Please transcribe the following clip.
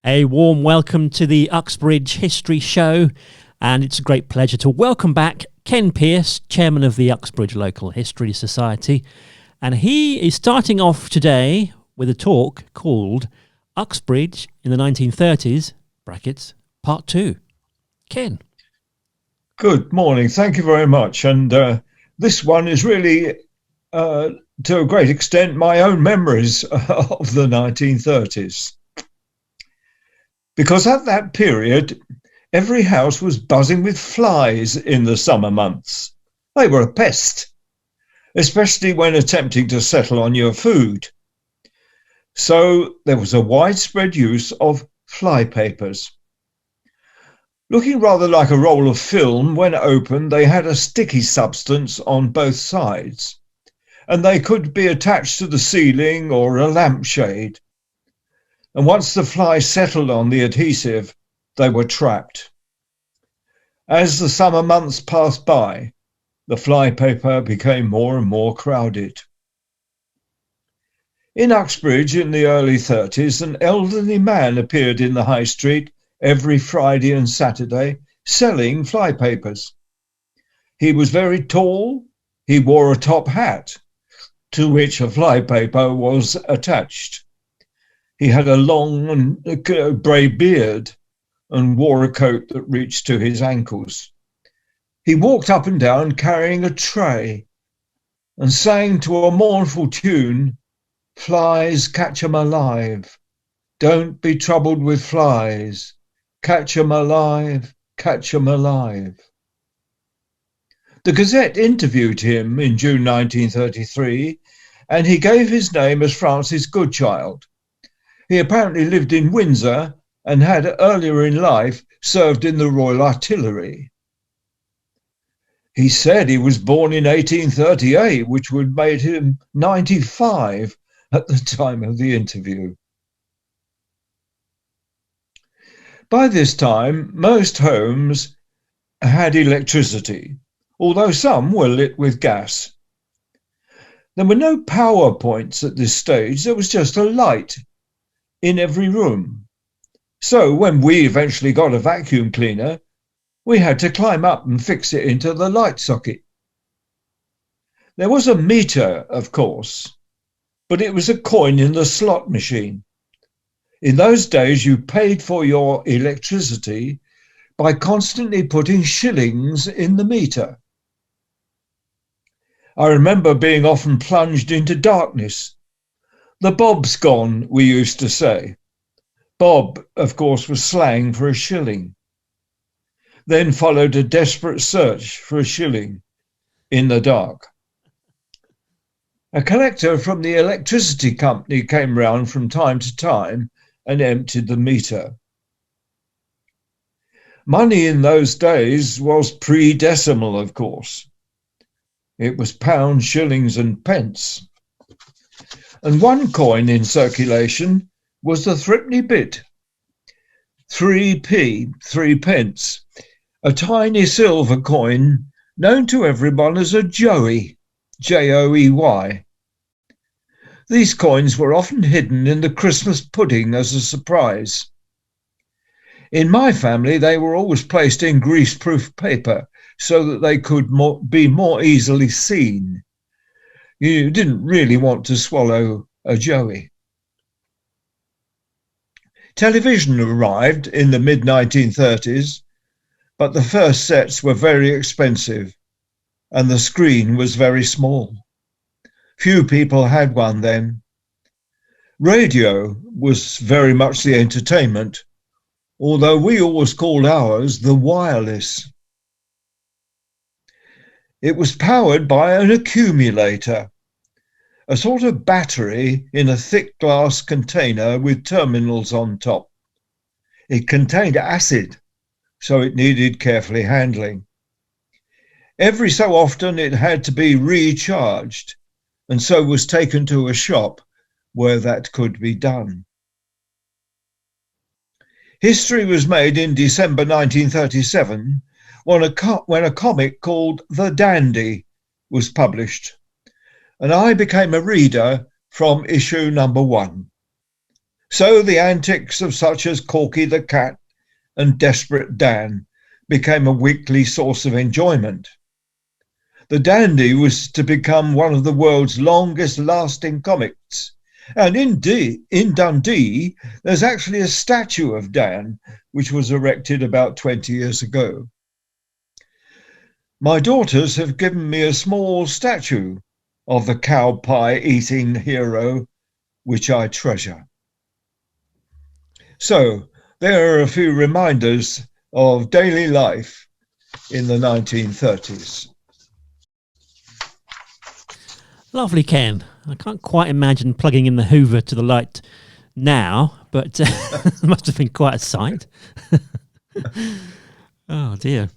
A warm welcome to the Uxbridge History Show, and it's a great pleasure to welcome back Ken Pearce, chairman of the Uxbridge Local History Society, and he is starting off today with a talk called Uxbridge in the 1930s, brackets, Part 2. Ken. Good morning. Thank you very much. And this one is really, to a great extent, my own memories of the 1930s. Because at that period, every house was buzzing with flies in the summer months. They were a pest, especially when attempting to settle on your food. So there was a widespread use of fly papers. Looking rather like a roll of film, when opened, they had a sticky substance on both sides, and they could be attached to the ceiling or a lampshade. And once the fly settled on the adhesive, they were trapped. As the summer months passed by, the fly paper became more and more crowded. In Uxbridge in the early 30s, an elderly man appeared in the high street every Friday and Saturday selling fly papers. He was very tall. He wore a top hat to which a fly paper was attached. He had a long and grey beard and wore a coat that reached to his ankles. He walked up and down carrying a tray and sang to a mournful tune, "Flies, catch 'em alive. Don't be troubled with flies. Catch 'em alive, catch 'em alive." The Gazette interviewed him in June 1933, and he gave his name as Francis Goodchild. He apparently lived in Windsor and had earlier in life served in the Royal Artillery. He said he was born in 1838, which would have made him 95 at the time of the interview. By this time, most homes had electricity, although some were lit with gas. There were no power points at this stage. There was just a light in every room. So when we eventually got a vacuum cleaner, we had to climb up and fix it into the light socket. There was a meter, of course, but it was a coin in the slot machine. In those days, you paid for your electricity by constantly putting shillings in the meter. I remember being often plunged into darkness. "The bob's gone," we used to say. Bob, of course, was slang for a shilling. Then followed a desperate search for a shilling in the dark. A collector from the electricity company came round from time to time and emptied the meter. Money in those days was pre-decimal, of course. It was pounds, shillings and pence. And one coin in circulation was the threepenny bit, 3p, 3 pence, a tiny silver coin known to everyone as a joey, Joey. These coins were often hidden in the Christmas pudding as a surprise. In my family, they were always placed in greaseproof paper so that they could be more easily seen. You didn't really want to swallow a joey. Television arrived in the mid-1930s, but the first sets were very expensive and the screen was very small. Few people had one then. Radio was very much the entertainment, although we always called ours the wireless. It was powered by an accumulator, a sort of battery in a thick glass container with terminals on top. It contained acid, so it needed carefully handling. Every so often it had to be recharged, and so was taken to a shop where that could be done. History was made in December 1937 when a comic called The Dandy was published, and I became a reader from issue number 1. So the antics of such as Corky the Cat and Desperate Dan became a weekly source of enjoyment. The Dandy was to become one of the world's longest lasting comics. And in Dundee, there's actually a statue of Dan, which was erected about 20 years ago. My daughters have given me a small statue of the cow pie eating hero, which I treasure. So there are a few reminders of daily life in the 1930s. Lovely, Ken. I can't quite imagine plugging in the hoover to the light now, but it must have been quite a sight. Oh, dear.